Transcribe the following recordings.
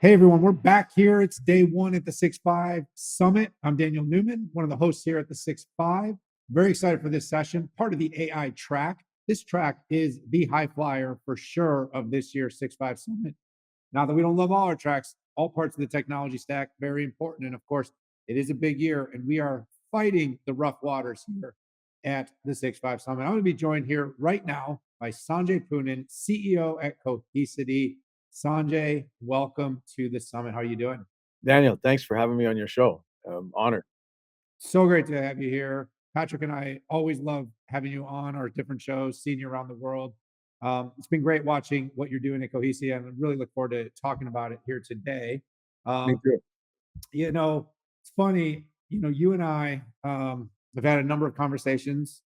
Hey everyone, we're back here. It's day one at the 6.5 Summit. I'm Daniel Newman, one of the hosts here at the 6.5. Very excited for this session, part of the AI track. This track is the high flyer for sure of this year's 6.5 Summit. Now that we don't love all our tracks, all parts of the technology stack, very important. And of course, it is a big year and we are fighting the rough waters here at the 6.5 Summit. I'm going to be joined here right now by Sanjay Poonen, CEO at Cohesity. Sanjay, welcome to the summit. How are you doing? Daniel, thanks for having me on your show. Honored. So great to have you here. Patrick and I always love having you on our different shows, seeing you around the world. It's been great watching what you're doing at Cohesity, and I really look forward to talking about it here today. Me Um, too. it's funny, you and I have had a number of conversations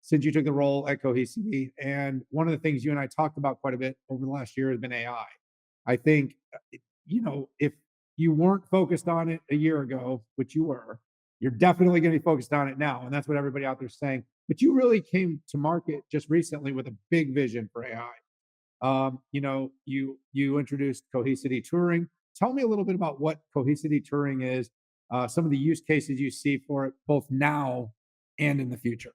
since you took the role at Cohesity, and one of the things you and I talked about quite a bit over the last year has been AI. I think, if you weren't focused on it a year ago, which you were, you're definitely going to be focused on it now. And that's what everybody out there is saying. But you really came to market just recently with a big vision for AI. You introduced Cohesity Touring. Tell me a little bit about what Cohesity Touring is, some of the use cases you see for it, both now and in the future.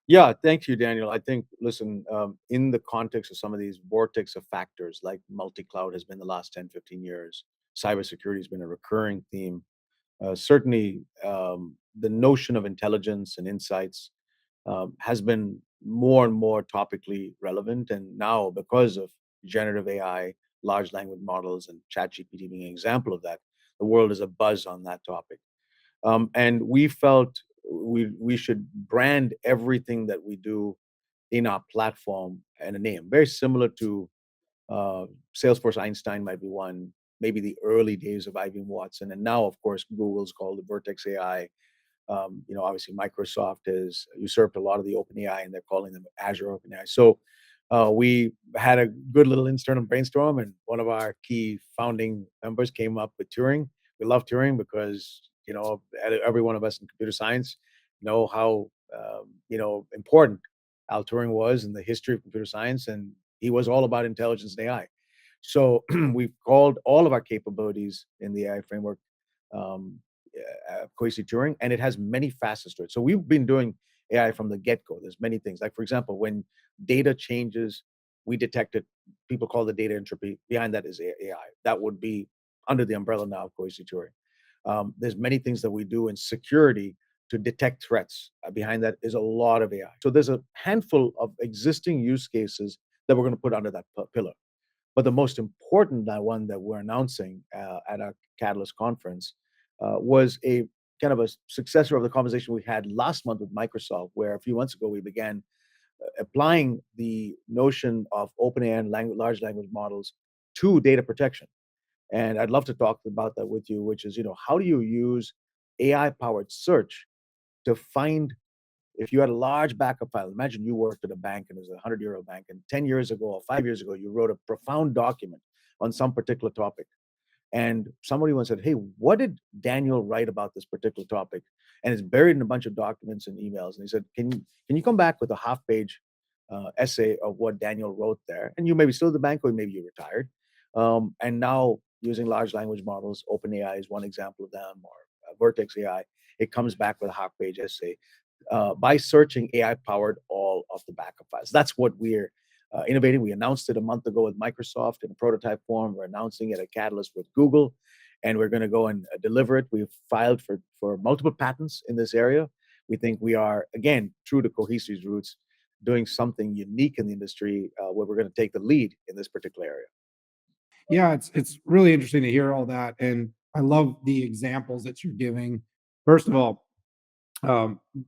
Yeah, thank you, Daniel. I think, listen, in the context of some of these vortex of factors, like multi-cloud has been the last 10, 15 years, cybersecurity has been a recurring theme. Certainly, the notion of intelligence and insights has been more and more topically relevant. And now, because of generative AI, large language models, and ChatGPT being an example of that, the world is abuzz on that topic. And we felt we should brand everything that we do in our platform and a name, very similar to uh, Salesforce Einstein might be one, maybe the early days of IBM Watson, and now of course Google's called the Vertex AI. Obviously Microsoft has usurped a lot of the OpenAI, and they're calling them Azure OpenAI. So we had a good little internal brainstorm, and one of our key founding members came up with Turing. We love Turing because every one of us in computer science know how important Al Turing was in the history of computer science, and he was all about intelligence and AI. So we've called all of our capabilities in the AI framework um, Cohesity Touring, and it has many facets to it. So we've been doing AI from the get-go. There's many things. Like, for example, when data changes, we detect it. People call the data entropy. Behind that is AI. That would be under the umbrella now of Cohesity Touring. There's many things that we do in security to detect threats. Behind that is a lot of AI. So there's a handful of existing use cases that we're going to put under that pillar. But the most important one that we're announcing at our Catalyst conference was a kind of a successor of the conversation we had last month with Microsoft, where a few months ago we began applying the notion of OpenAI and large language models to data protection. And I'd love to talk about that with you, which is, how do you use AI powered search to find if you had a large backup file? Imagine you worked at a bank and it was a 100-year bank, and 10 years ago or 5 years ago, you wrote a profound document on some particular topic. And somebody once said, "Hey, what did Daniel write about this particular topic?" And it's buried in a bunch of documents and emails. And he said, "Can you come back with a half-page essay of what Daniel wrote there?" And you may be still at the bank, or maybe you retired. And now using large language models, OpenAI is one example of them, or Vertex AI. It comes back with a half-page essay by searching AI-powered all of the backup files. That's what we're innovating. We announced it a month ago with Microsoft in a prototype form. We're announcing it at Catalyst with Google, and we're going to go and deliver it. We've filed for multiple patents in this area. We think we are, again, true to Cohesity's roots, doing something unique in the industry where we're going to take the lead in this particular area. Yeah, it's really interesting to hear all that, and I love the examples that you're giving. First of all,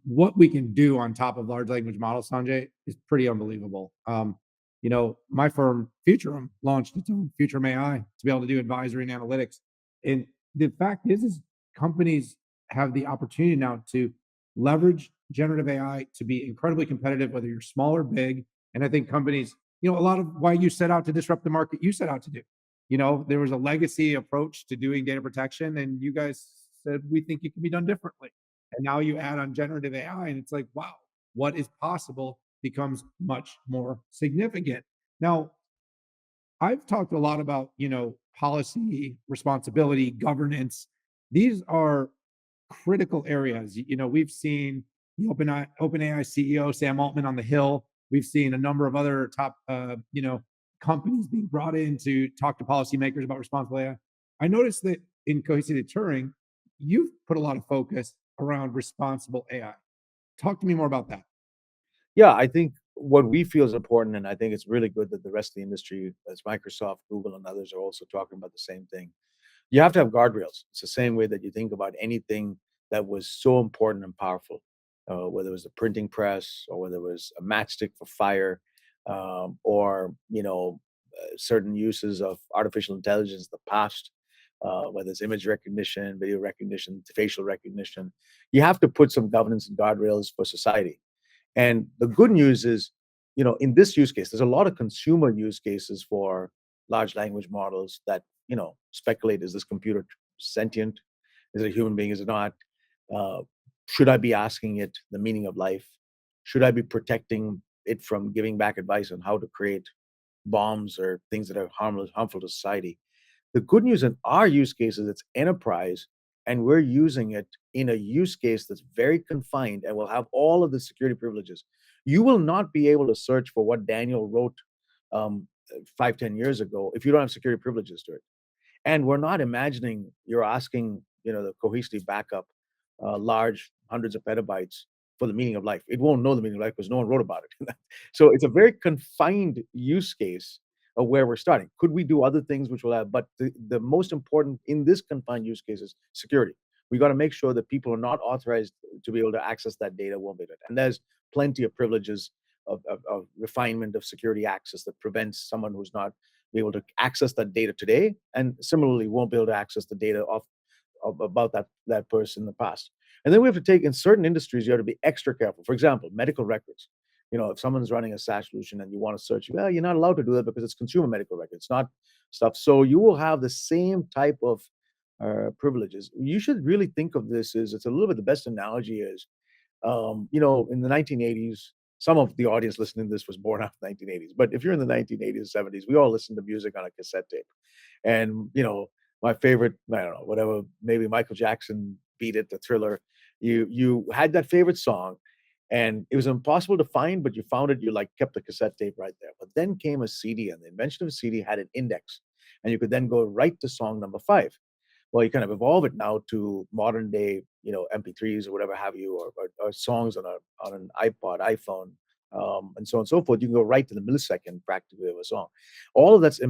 what we can do on top of large language models, Sanjay, is pretty unbelievable. My firm, Futurum, launched its own Futurum AI to be able to do advisory and analytics. And the fact is companies have the opportunity now to leverage generative AI to be incredibly competitive, whether you're small or big. And I think companies, a lot of why you set out to disrupt the market you set out to do. There was a legacy approach to doing data protection, and you guys said, we think it can be done differently. And now you add on generative AI, and it's like, wow, what is possible becomes much more significant. Now, I've talked a lot about, policy, responsibility, governance. These are critical areas. We've seen the OpenAI CEO Sam Altman on the Hill. We've seen a number of other top, companies being brought in to talk to policymakers about responsible AI. I noticed that in Cohesity Touring, you've put a lot of focus around responsible AI. Talk to me more about that. Yeah, I think what we feel is important, and I think it's really good that the rest of the industry, as Microsoft, Google, and others, are also talking about the same thing. You have to have guardrails. It's the same way that you think about anything that was so important and powerful, whether it was a printing press or whether it was a matchstick for fire, or certain uses of artificial intelligence in the past, whether it's image recognition, video recognition, facial recognition. You have to put some governance and guardrails for society. And the good news is, in this use case, there's a lot of consumer use cases for large language models that, speculate, is this computer sentient? Is it a human being? Is it not? Uh, should I be asking it the meaning of life? Should I be protecting it from giving back advice on how to create bombs or things that are harmful to society? The good news in our use case is it's enterprise, and we're using it in a use case that's very confined and will have all of the security privileges. You will not be able to search for what Daniel wrote 5, 10 years ago if you don't have security privileges to it. And we're not imagining you're asking, the Cohesity backup, large hundreds of petabytes for the meaning of life. It won't know the meaning of life because no one wrote about it. So it's a very confined use case of where we're starting. Could we do other things which will have, but the most important in this confined use case is security. We got to make sure that people are not authorized to be able to access that data won't be able to. And there's plenty of privileges of refinement of security access that prevents someone who's not be able to access that data today, and similarly won't be able to access the data of about that person in the past. And then we have to take, in certain industries, you have to be extra careful. For example, medical records. If someone's running a SaaS solution and you want to search, well, you're not allowed to do that because it's consumer medical records, not stuff. So you will have the same type of privileges. You should really think of this as, it's a little bit, the best analogy is, in the 1980s, some of the audience listening to this was born after the 1980s. But if you're in the 1980s, 70s, we all listened to music on a cassette tape. And, my favorite, I don't know, whatever, maybe Michael Jackson, Beat It, the Thriller. You had that favorite song, and it was impossible to find, but you found it. You like kept the cassette tape right there. But then came a CD, and the invention of a CD had an index, and you could then go right to song number 5. Well, you kind of evolve it now to modern day, MP3s or whatever have you, or songs on an iPod, iPhone, and so on and so forth. You can go right to the millisecond practically of a song. All of that's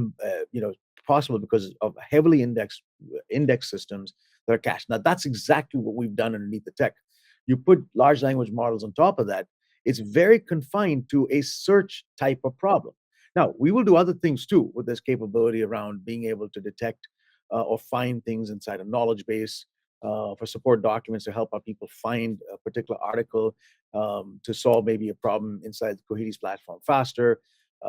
possible because of heavily indexed index systems that are cached. Now that's exactly what we've done underneath the tech. You put large language models on top of that. It's very confined to a search type of problem. Now we will do other things too with this capability around being able to detect or find things inside a knowledge base, for support documents to help our people find a particular article, to solve maybe a problem inside the Cohesity's platform faster,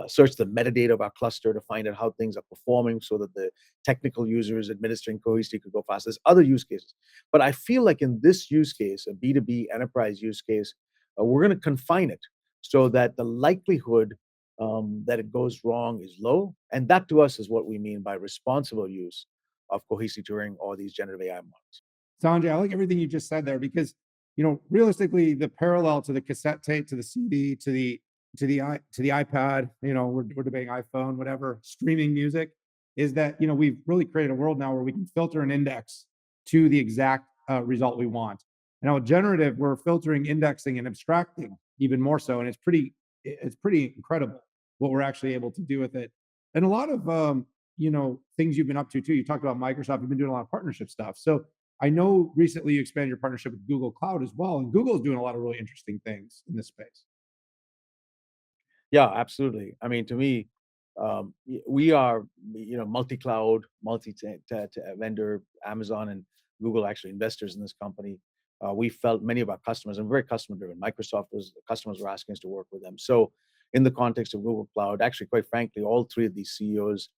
search the metadata of our cluster to find out how things are performing so that the technical users administering Cohesity could go faster. There's other use cases. But I feel like in this use case, a B2B enterprise use case, we're going to confine it so that the likelihood that it goes wrong is low. And that to us is what we mean by responsible use of Cohesity Touring or these generative AI models. Sanjay, I like everything you just said there because, realistically, the parallel to the cassette tape, to the CD, to the iPad, we're debating iPhone, whatever, streaming music, is that we've really created a world now where we can filter and index to the exact result we want. Now, with generative, we're filtering, indexing, and abstracting even more so, and it's pretty incredible what we're actually able to do with it. And a lot of things you've been up to too. You talked about Microsoft. You've been doing a lot of partnership stuff. So I know recently you expanded your partnership with Google Cloud as well, and Google is doing a lot of really interesting things in this space. Yeah, absolutely. I mean, to me, we are, multi-cloud, vendor, Amazon and Google actually investors in this company. We felt many of our customers, and very customer driven. Microsoft was customers were asking us to work with them. So, in the context of Google Cloud, actually, quite frankly, all three of these CEOs,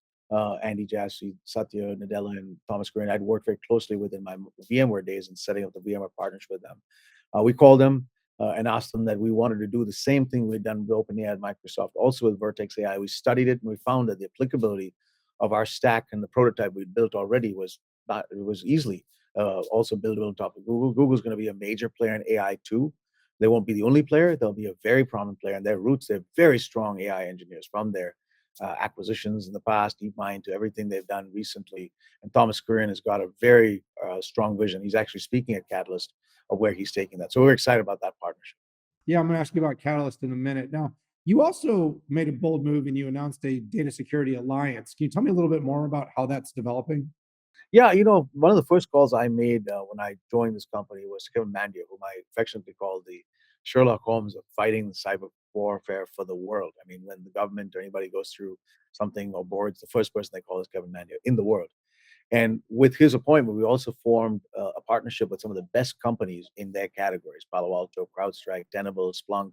Andy Jassy, Satya Nadella, and Thomas Green, I'd worked very closely with in my VMware days and setting up the VMware partnership with them. We called them and asked them that we wanted to do the same thing we'd done with OpenAI at Microsoft, also with Vertex AI. We studied it and we found that the applicability of our stack and the prototype we built already was not, it was easily also buildable on top of Google. Google's going to be a major player in AI too. They won't be the only player. They'll be a very prominent player in their roots. They're very strong AI engineers from their acquisitions in the past, DeepMind to everything they've done recently. And Thomas Kurian has got a very strong vision. He's actually speaking at Catalyst of where he's taking that. So we're excited about that partnership. Yeah, I'm gonna ask you about Catalyst in a minute. Now, you also made a bold move and you announced a data security alliance. Can you tell me a little bit more about how that's developing? Yeah, you know, one of the first calls I made when I joined this company was Kevin Mandia, whom I affectionately call the Sherlock Holmes of fighting cyber warfare for the world. I mean, when the government or anybody goes through something or boards, the first person they call is Kevin Mandia in the world. And with his appointment, we also formed a partnership with some of the best companies in their categories: Palo Alto, CrowdStrike, Tenable, Splunk,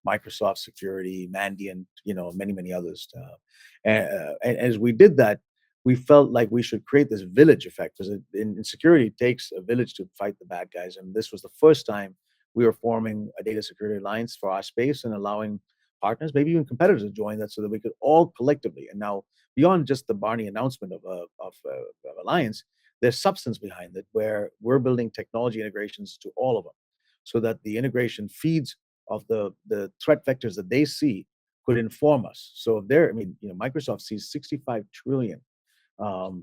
Microsoft Security, Mandiant, you know, many, many others. And as we did that, we felt like we should create this village effect because in security, it takes a village to fight the bad guys. And this was the first time we were forming a data security alliance for our space and allowing partners, maybe even competitors, to join that so that we could all collectively. And now, beyond just the Barney announcement of alliance, there's substance behind it where we're building technology integrations to all of them, so that the integration feeds of the threat vectors that they see could inform us. So if they're, I mean, you know, Microsoft sees 65 trillion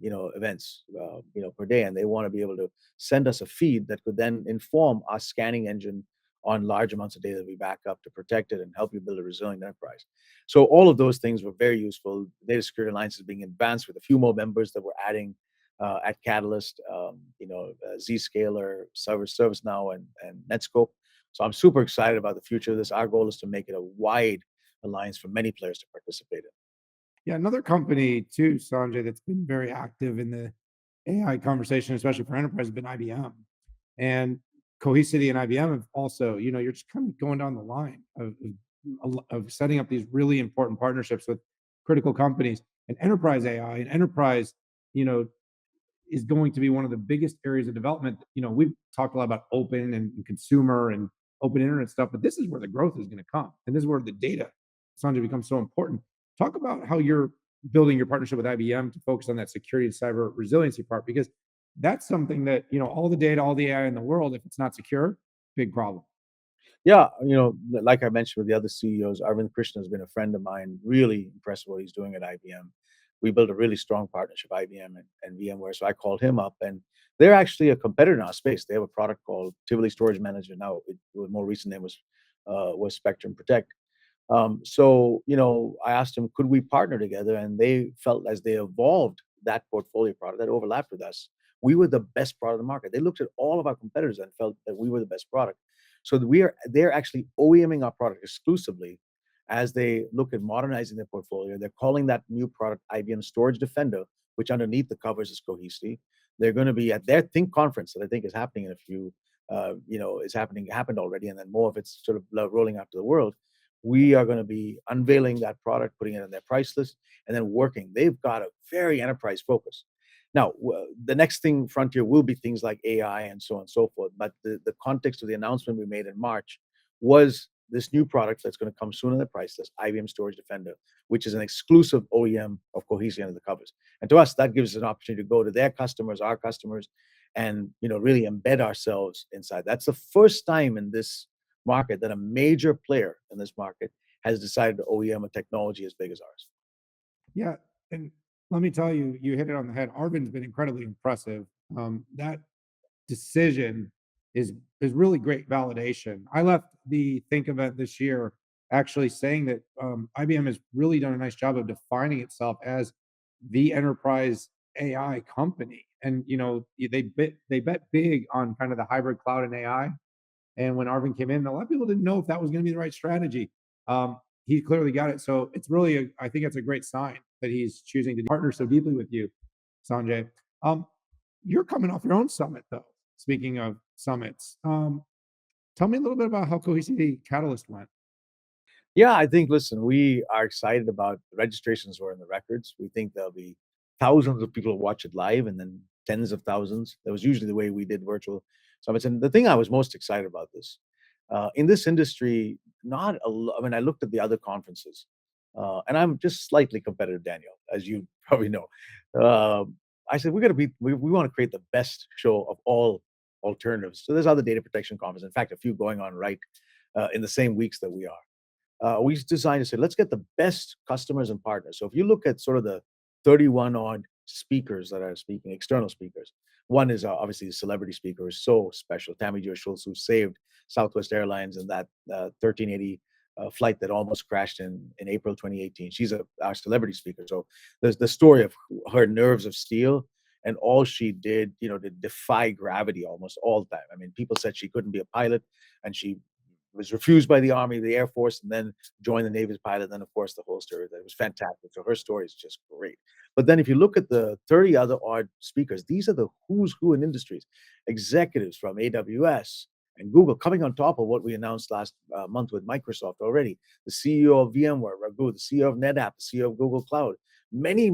you know, events, you know, per day, and they want to be able to send us a feed that could then inform our scanning engine on large amounts of data that we back up to protect it and help you build a resilient enterprise. So all of those things were very useful. Data Security Alliance is being advanced with a few more members that we're adding at Catalyst, you know, Zscaler, ServiceNow, and Netscope. So I'm super excited about the future of this. Our goal is to make it a wide alliance for many players to participate in. Yeah, another company too, Sanjay, that's been very active in the AI conversation, especially for enterprise, has been IBM. And Cohesity and IBM have also, you're just kind of going down the line of setting up these really important partnerships with critical companies and enterprise AI and enterprise, you know, is going to be one of the biggest areas of development. We've talked a lot about open and consumer and open internet stuff, but this is where the growth is going to come. And this is where the data, Sanjay, becomes so important. Talk about how you're building your partnership with IBM to focus on that security and cyber resiliency part, because that's something that, all the data, all the AI in the world, if it's not secure, big problem. Yeah, you know, like I mentioned with the other CEOs, Arvind Krishna has been a friend of mine. Really impressed with what he's doing at IBM. We built a really strong partnership, IBM and VMware. So I called him up, and they're actually a competitor in our space. They have a product called Tivoli Storage Manager. Now, the more recent name was Spectrum Protect. So, you know, I asked them, could we partner together? And they felt as they evolved that portfolio product that overlapped with us, we were the best product in the market. They looked at all of our competitors and felt that we were the best product. So they're actually OEMing our product exclusively as they look at modernizing their portfolio. They're calling that new product IBM Storage Defender, which underneath the covers is Cohesity. They're going to be at their Think conference that I think is happening in a few, you know, happened already, and then more of it's sort of rolling out to the world. We are going to be unveiling that product, putting it on their price list, and then working. They've got a very enterprise focus. Now, the next thing frontier will be things like AI and so on and so forth. But the context of the announcement we made in March was this new product that's going to come soon on the price list, IBM Storage Defender, which is an exclusive OEM of Cohesity under the covers. And to us, that gives us an opportunity to go to their customers, our customers, and really embed ourselves inside. That's the first time in this market that a major player in this market has decided to OEM a technology as big as ours. Yeah, and let me tell you, you hit it on the head. Arvin's been incredibly impressive. That decision is really great validation. I left the Think event this year actually saying that IBM has really done a nice job of defining itself as the enterprise AI company, and they bet big on kind of the hybrid cloud and AI. And when Arvin came in, a lot of people didn't know if that was going to be the right strategy. He clearly got it. So it's really, I think it's a great sign that he's choosing to partner so deeply with you, Sanjay. Um, you're coming off your own summit, though. Speaking of summits, tell me a little bit about how Cohesity Catalyst went. Yeah, I think, listen, we are excited about the registrations were in the records. We think there'll be thousands of people who watch it live and then tens of thousands. That was usually the way we did virtual summits. And the thing I was most excited about this, in this industry, not a I mean, I looked at the other conferences. And I'm just slightly competitive, Daniel, as you probably know. Um, I said, we want to create the best show of all alternatives. So there's other data protection conferences. In fact, a few going on right in the same weeks that we are. We designed to say, let's get the best customers and partners. So if you look at sort of the 31 odd speakers that are speaking, external speakers, one is obviously the celebrity speaker is so special, Tammy Jo Schultz, who saved Southwest Airlines in that 1380 flight that almost crashed in April 2018. She's our celebrity speaker. So there's the story of her nerves of steel and all she did, to defy gravity almost all the time. I mean, people said she couldn't be a pilot, and she was refused by the Army, the Air Force, and then joined the Navy as a pilot. Then, of course, the whole story. That was fantastic. So her story is just great. But then, if you look at the 30 other odd speakers, these are the who's who in industries, executives from AWS and Google, coming on top of what we announced last month with Microsoft already. The CEO of VMware, Raghu, the CEO of NetApp, the CEO of Google Cloud, many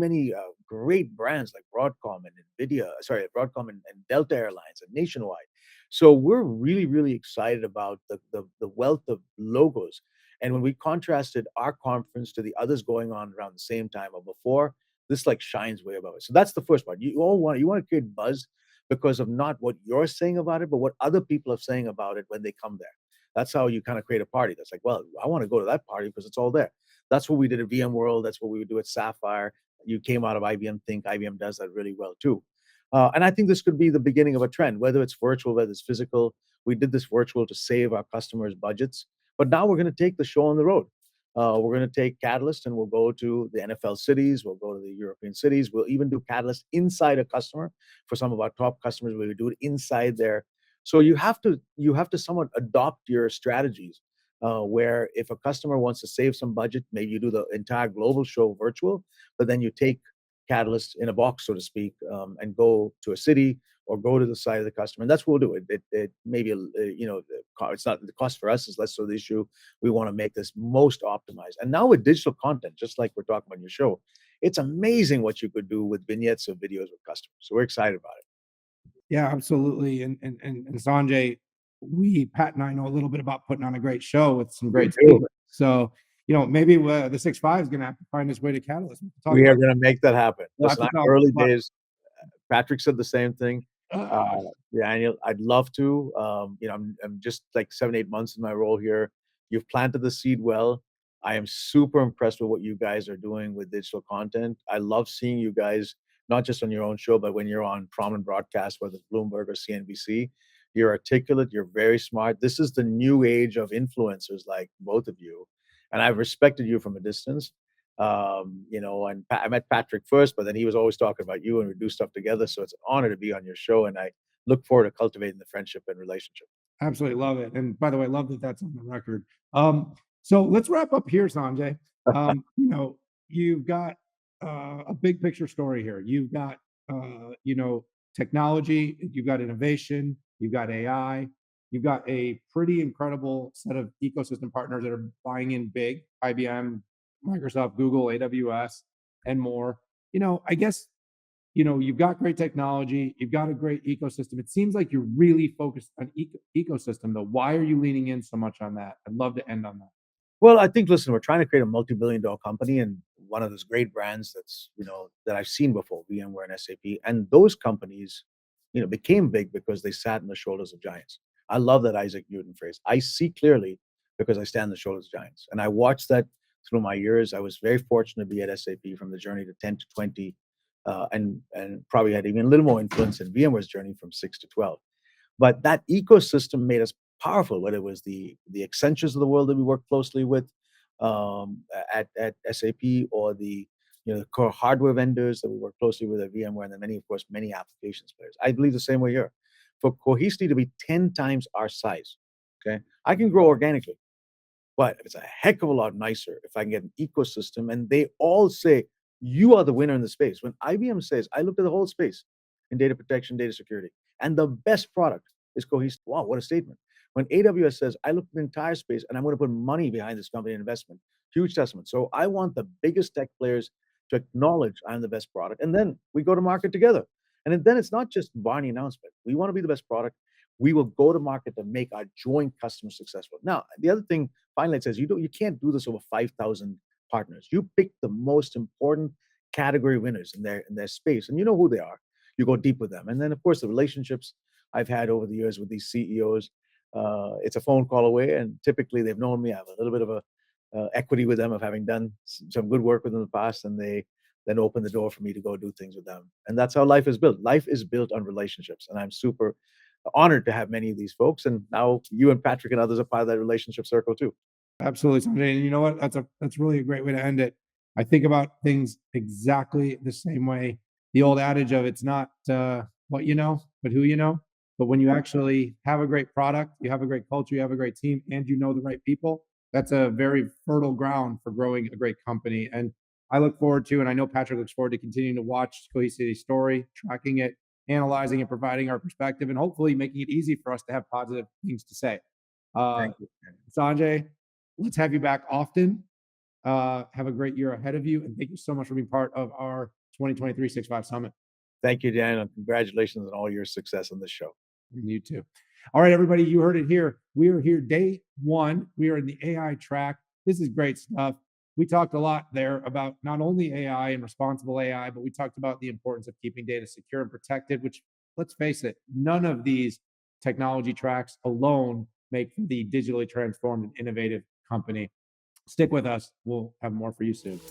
great brands like Broadcom and NVIDIA, sorry, Broadcom and Delta Airlines and Nationwide. So we're really excited about the wealth of logos. And when we contrasted our conference to the others going on around the same time or before, this like shines way above it. So that's the first part. You want to create buzz because of not what you're saying about it, but what other people are saying about it when they come there. That's how you kind of create a party. That's like, well, I want to go to that party because it's all there. That's what we did at VMworld. That's what we would do at Sapphire. You came out of IBM Think. IBM does that really well too. And I think this could be the beginning of a trend, whether it's virtual, whether it's physical. We did this virtual to save our customers' budgets, but now we're going to take the show on the road. We're going to take Catalyst and we'll go to the NFL cities. We'll go to the European cities. We'll even do Catalyst inside a customer for some of our top customers. We would do it inside there. So you have to somewhat adopt your strategies. Where if a customer wants to save some budget, maybe you do the entire global show virtual, but then you take Catalyst in a box, so to speak, and go to a city or go to the site of the customer. And that's what we'll do. It maybe, it's not the cost for us is less so the issue. We want to make this most optimized. And now with digital content, just like we're talking about in your show, it's amazing what you could do with vignettes of videos with customers. So we're excited about it. Yeah, absolutely. And Sanjay, Pat and I know a little bit about putting on a great show with some We great do. speakers. So, maybe the 6.5 is going to have to find its way to Catalyst. We are going to make that happen. We'll have Listen, to I'm talk early about. days. Patrick said the same thing. Uh, Daniel, I'd love to. I'm just like 7, 8 months in my role here. You've planted the seed well. I am super impressed with what you guys are doing with digital content. I love seeing you guys, not just on your own show, but when you're on prominent broadcasts, whether it's Bloomberg or CNBC. You're articulate, you're very smart. This is the new age of influencers like both of you. And I've respected you from a distance. And I met Patrick first, but then he was always talking about you and we do stuff together. So it's an honor to be on your show. And I look forward to cultivating the friendship and relationship. Absolutely love it. And by the way, love that that's on the record. So let's wrap up here, Sanjay. You've got a big picture story here. You've got technology, you've got innovation, you've got AI, you've got a pretty incredible set of ecosystem partners that are buying in big, IBM, Microsoft, Google, AWS, and more. I guess you've got great technology, you've got a great ecosystem. It seems like you're really focused on ecosystem, though. Why are you leaning in so much on that? I'd love to end on that. Well, I think, listen, we're trying to create a multi-billion-dollar company, and one of those great brands that I've seen before, VMware and SAP, and those companies, became big because they sat on the shoulders of giants. I love that Isaac Newton phrase. I see clearly because I stand on the shoulders of giants, and I watched that through my years. I was very fortunate to be at SAP from the journey to 10 to 20, and probably had even a little more influence in VMware's journey from 6 to 12. But that ecosystem made us powerful, whether it was the Accentures of the world that we work closely with at SAP, or the core hardware vendors that we work closely with at VMware, and then many, of course, many applications players. I believe the same way here. For Cohesity to be 10 times our size, okay, I can grow organically. But it's a heck of a lot nicer if I can get an ecosystem and they all say, you are the winner in the space. When IBM says, I looked at the whole space in data protection, data security, and the best product is Cohesity. Wow, what a statement. When AWS says, I looked at the entire space and I'm going to put money behind this company investment, huge testament. So I want the biggest tech players to acknowledge I'm the best product. And then we go to market together. And then it's not just Barney announcement. We want to be the best product. We will go to market to make our joint customers successful. Now, the other thing, finally, it says you can't do this over 5,000 partners. You pick the most important category winners in their space, and you know who they are. You go deep with them, and then of course the relationships I've had over the years with these CEOs. It's a phone call away, and typically they've known me. I have a little bit of a equity with them of having done some good work with them in the past, and they then open the door for me to go do things with them. And that's how life is built. Life is built on relationships, and I'm super honored to have many of these folks. And now you and Patrick and others are part of that relationship circle too. Absolutely, Sanjay. And you know what? That's really a great way to end it. I think about things exactly the same way. The old adage of it's not what you know, but who you know. But when you actually have a great product, you have a great culture, you have a great team, and you know the right people, that's a very fertile ground for growing a great company. And I look forward to, and I know Patrick looks forward to continuing to watch Cohesity's story, tracking it, analyzing it, providing our perspective, and hopefully making it easy for us to have positive things to say. Uh, Thank you. Sanjay, let's have you back often. Have a great year ahead of you, and thank you so much for being part of our 2023 6-5 Summit. Thank you, Dan, and congratulations on all your success on this show. And you too. All right, everybody, you heard it here. We are here day one. We are in the AI track. This is great stuff. We talked a lot there about not only AI and responsible AI, but we talked about the importance of keeping data secure and protected, which, let's face it, none of these technology tracks alone make the digitally transformed and innovative company. Stick with us. We'll have more for you soon.